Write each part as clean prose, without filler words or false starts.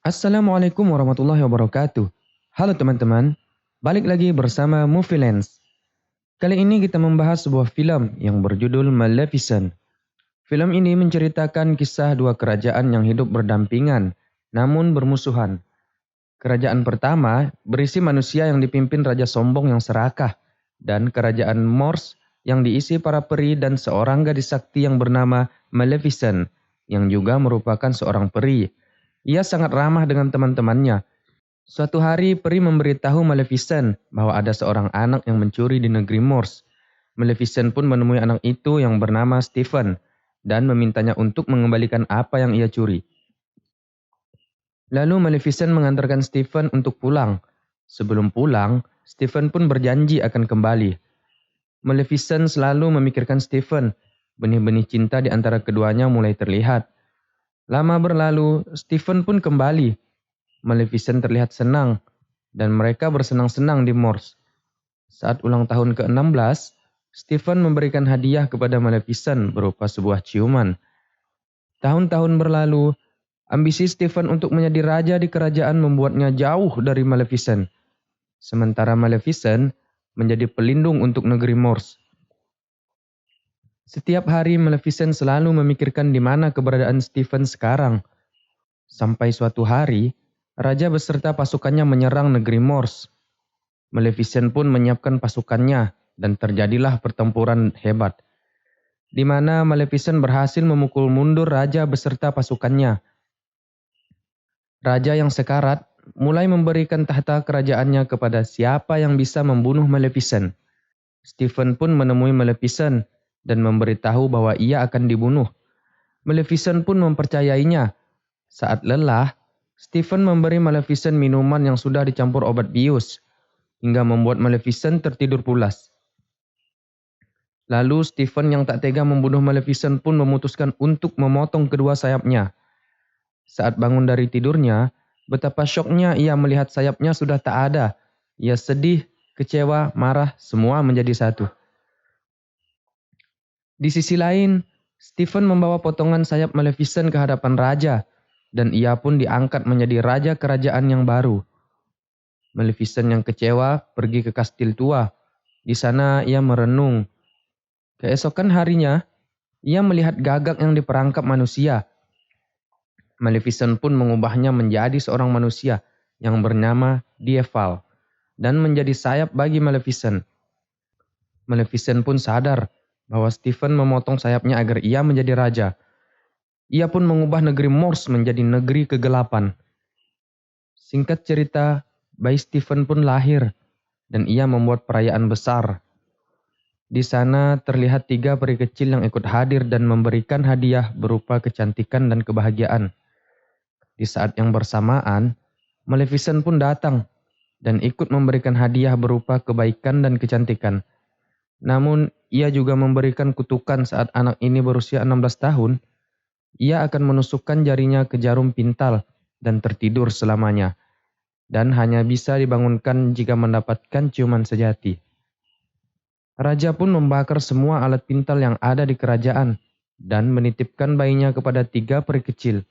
Assalamualaikum warahmatullahi wabarakatuh. Halo teman-teman, balik lagi bersama Movie Lens. Kali ini kita membahas sebuah film yang berjudul Maleficent. Film ini menceritakan kisah dua kerajaan yang hidup berdampingan, namun bermusuhan. Kerajaan pertama berisi manusia yang dipimpin Raja Sombong yang serakah, dan kerajaan Morse yang diisi para peri dan seorang gadis sakti yang bernama Maleficent, yang juga merupakan seorang peri. Ia sangat ramah dengan teman-temannya. Suatu hari, peri memberitahu Maleficent bahwa ada seorang anak yang mencuri di negeri Morse. Maleficent pun menemui anak itu yang bernama Stephen dan memintanya untuk mengembalikan apa yang ia curi. Lalu Maleficent mengantarkan Stephen untuk pulang. Sebelum pulang, Stephen pun berjanji akan kembali. Maleficent selalu memikirkan Stephen. Benih-benih cinta di antara keduanya mulai terlihat. Lama berlalu, Stephen pun kembali. Maleficent terlihat senang, dan mereka bersenang-senang di Morse. Saat ulang tahun ke-16, Stephen memberikan hadiah kepada Maleficent berupa sebuah ciuman. Tahun-tahun berlalu, ambisi Stephen untuk menjadi raja di kerajaan membuatnya jauh dari Maleficent. Sementara Maleficent menjadi pelindung untuk negeri Morse. Setiap hari Maleficent selalu memikirkan di mana keberadaan Stephen sekarang. Sampai suatu hari, raja beserta pasukannya menyerang negeri Morse. Maleficent pun menyiapkan pasukannya dan terjadilah pertempuran hebat, di mana Maleficent berhasil memukul mundur raja beserta pasukannya. Raja yang sekarat mulai memberikan tahta kerajaannya kepada siapa yang bisa membunuh Maleficent. Stephen pun menemui Maleficent dan memberitahu bahwa ia akan dibunuh. Maleficent pun mempercayainya. Saat lelah, Stephen memberi Maleficent minuman yang sudah dicampur obat bius, hingga membuat Maleficent tertidur pulas. Lalu Stephen yang tak tega membunuh Maleficent pun memutuskan untuk memotong kedua sayapnya. Saat bangun dari tidurnya, betapa syoknya ia melihat sayapnya sudah tak ada. Ia sedih, kecewa, marah, semua menjadi satu. Di sisi lain, Stephen membawa potongan sayap Maleficent ke hadapan raja, dan ia pun diangkat menjadi raja kerajaan yang baru. Maleficent yang kecewa pergi ke kastil tua. Di sana ia merenung. Keesokan harinya, ia melihat gagak yang diperangkap manusia. Maleficent pun mengubahnya menjadi seorang manusia yang bernama Dieval dan menjadi sayap bagi Maleficent. Maleficent pun sadar bahwa Stephen memotong sayapnya agar ia menjadi raja. Ia pun mengubah negeri Morse menjadi negeri kegelapan. Singkat cerita, bayi Stephen pun lahir dan ia membuat perayaan besar. Di sana terlihat 3 peri kecil yang ikut hadir dan memberikan hadiah berupa kecantikan dan kebahagiaan. Di saat yang bersamaan, Maleficent pun datang dan ikut memberikan hadiah berupa kebaikan dan kecantikan. Namun, ia juga memberikan kutukan saat anak ini berusia 16 tahun. Ia akan menusukkan jarinya ke jarum pintal dan tertidur selamanya, dan hanya bisa dibangunkan jika mendapatkan ciuman sejati. Raja pun membakar semua alat pintal yang ada di kerajaan dan menitipkan bayinya kepada 3 peri kecil,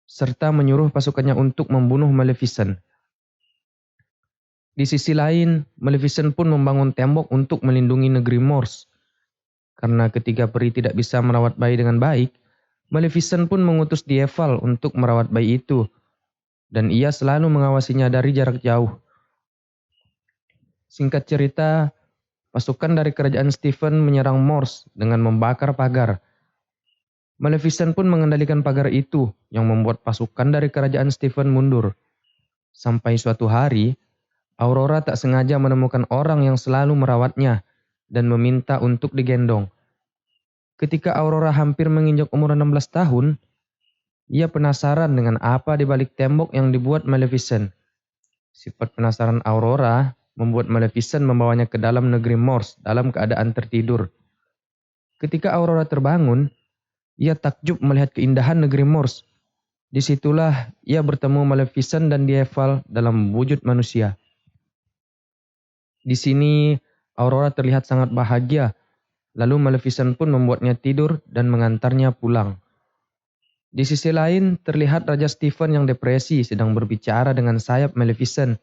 serta menyuruh pasukannya untuk membunuh Maleficent. Di sisi lain, Maleficent pun membangun tembok untuk melindungi negeri Morse. Karena ketiga peri tidak bisa merawat bayi dengan baik, Maleficent pun mengutus Dieval untuk merawat bayi itu, dan ia selalu mengawasinya dari jarak jauh. Singkat cerita, pasukan dari kerajaan Stephen menyerang Morse dengan membakar pagar. Maleficent pun mengendalikan pagar itu yang membuat pasukan dari kerajaan Stephen mundur. Sampai suatu hari, Aurora tak sengaja menemukan orang yang selalu merawatnya dan meminta untuk digendong. Ketika Aurora hampir menginjak umur 16 tahun, ia penasaran dengan apa di balik tembok yang dibuat Maleficent. Sifat penasaran Aurora membuat Maleficent membawanya ke dalam negeri Morse dalam keadaan tertidur. Ketika Aurora terbangun, ia takjub melihat keindahan negeri Morse. Disitulah ia bertemu Maleficent dan Dieval dalam wujud manusia. Di sini, Aurora terlihat sangat bahagia. Lalu Maleficent pun membuatnya tidur dan mengantarnya pulang. Di sisi lain, terlihat Raja Stephen yang depresi sedang berbicara dengan sayap Maleficent.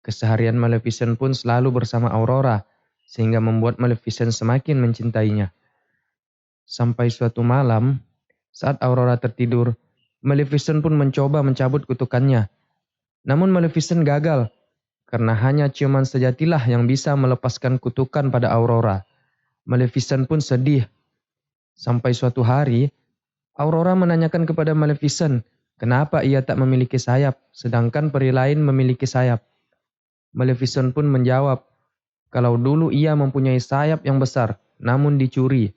Keseharian Maleficent pun selalu bersama Aurora, sehingga membuat Maleficent semakin mencintainya. Sampai suatu malam, saat Aurora tertidur, Maleficent pun mencoba mencabut kutukannya. Namun Maleficent gagal, karena hanya ciuman sejatilah yang bisa melepaskan kutukan pada Aurora. Maleficent pun sedih. Sampai suatu hari, Aurora menanyakan kepada Maleficent, kenapa ia tak memiliki sayap, sedangkan peri lain memiliki sayap. Maleficent pun menjawab, kalau dulu ia mempunyai sayap yang besar, namun dicuri.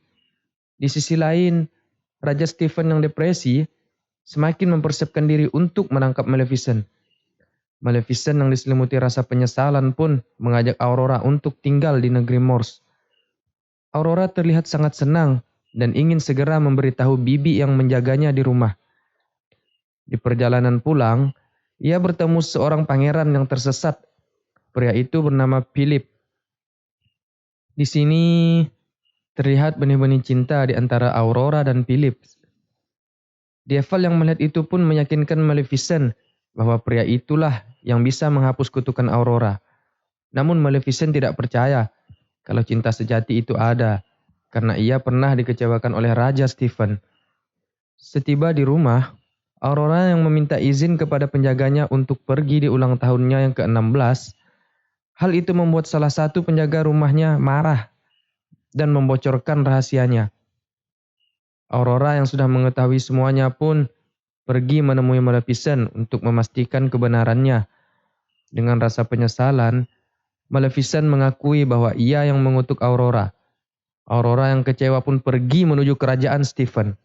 Di sisi lain, Raja Stephen yang depresi semakin mempersiapkan diri untuk menangkap Maleficent. Maleficent yang diselimuti rasa penyesalan pun mengajak Aurora untuk tinggal di negeri Morse. Aurora terlihat sangat senang dan ingin segera memberitahu bibi yang menjaganya di rumah. Di perjalanan pulang, ia bertemu seorang pangeran yang tersesat. Pria itu bernama Philip. Di sini terlihat benih-benih cinta di antara Aurora dan Philip. Devil yang melihat itu pun meyakinkan Maleficent bahwa pria itulah yang bisa menghapus kutukan Aurora. Namun Maleficent tidak percaya kalau cinta sejati itu ada, karena ia pernah dikecewakan oleh Raja Stephen. Setiba di rumah, Aurora yang meminta izin kepada penjaganya untuk pergi di ulang tahunnya yang ke-16. Hal itu membuat salah satu penjaga rumahnya marah dan membocorkan rahasianya. Aurora yang sudah mengetahui semuanya pun pergi menemui Maleficent untuk memastikan kebenarannya. Dengan rasa penyesalan, Maleficent mengakui bahwa ia yang mengutuk Aurora. Aurora yang kecewa pun pergi menuju kerajaan Stephen.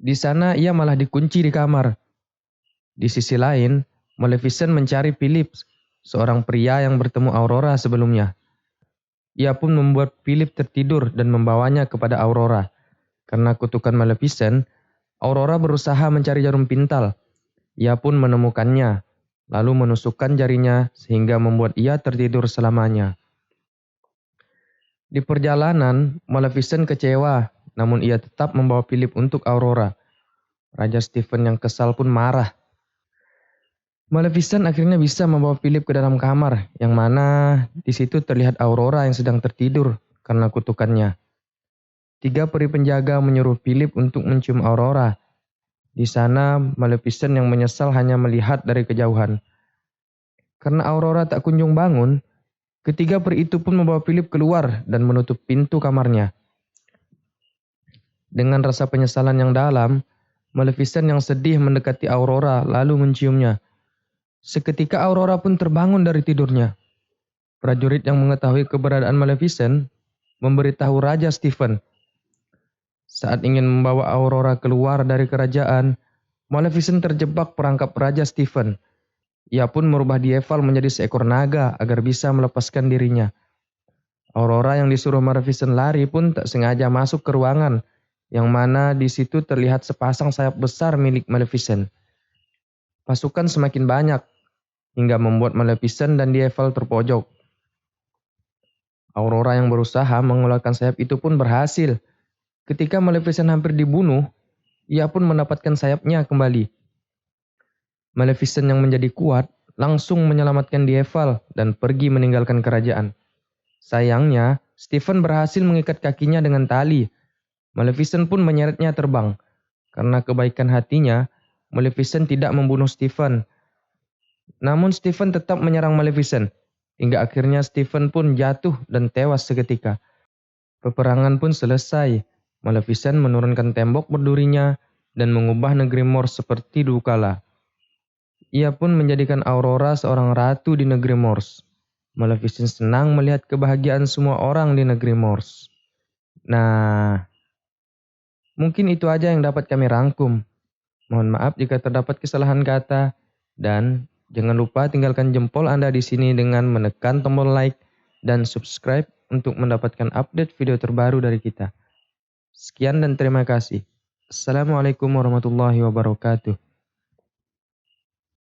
Di sana ia malah dikunci di kamar. Di sisi lain, Maleficent mencari Philip, seorang pria yang bertemu Aurora sebelumnya. Ia pun membuat Philip tertidur dan membawanya kepada Aurora. Karena kutukan Maleficent, Aurora berusaha mencari jarum pintal. Ia pun menemukannya, lalu menusukkan jarinya sehingga membuat ia tertidur selamanya. Di perjalanan, Maleficent kecewa, namun ia tetap membawa Philip untuk Aurora. Raja Stephen yang kesal pun marah. Maleficent akhirnya bisa membawa Philip ke dalam kamar, yang mana di situ terlihat Aurora yang sedang tertidur karena kutukannya. 3 peri penjaga menyuruh Philip untuk mencium Aurora. Di sana, Maleficent yang menyesal hanya melihat dari kejauhan. Karena Aurora tak kunjung bangun, ketiga peri itu pun membawa Philip keluar dan menutup pintu kamarnya. Dengan rasa penyesalan yang dalam, Maleficent yang sedih mendekati Aurora lalu menciumnya. Seketika Aurora pun terbangun dari tidurnya. Prajurit yang mengetahui keberadaan Maleficent memberitahu Raja Stephen. Saat ingin membawa Aurora keluar dari kerajaan, Maleficent terjebak perangkap Raja Stephen. Ia pun merubah Devil menjadi seekor naga agar bisa melepaskan dirinya. Aurora yang disuruh Maleficent lari pun tak sengaja masuk ke ruangan, yang mana di situ terlihat sepasang sayap besar milik Maleficent. Pasukan semakin banyak, hingga membuat Maleficent dan Devil terpojok. Aurora yang berusaha mengeluarkan sayap itu pun berhasil. Ketika Maleficent hampir dibunuh, ia pun mendapatkan sayapnya kembali. Maleficent yang menjadi kuat langsung menyelamatkan Devil dan pergi meninggalkan kerajaan. Sayangnya, Stephen berhasil mengikat kakinya dengan tali. Maleficent pun menyeretnya terbang. Karena kebaikan hatinya, Maleficent tidak membunuh Stephen. Namun Stephen tetap menyerang Maleficent. Hingga akhirnya Stephen pun jatuh dan tewas seketika. Peperangan pun selesai. Maleficent menurunkan tembok berdurinya dan mengubah negeri Morse seperti dulu kala. Ia pun menjadikan Aurora seorang ratu di negeri Morse. Maleficent senang melihat kebahagiaan semua orang di negeri Morse. Nah, mungkin itu aja yang dapat kami rangkum. Mohon maaf jika terdapat kesalahan kata, dan jangan lupa tinggalkan jempol Anda di sini dengan menekan tombol like dan subscribe untuk mendapatkan update video terbaru dari kita. Sekian dan terima kasih. Assalamualaikum warahmatullahi wabarakatuh.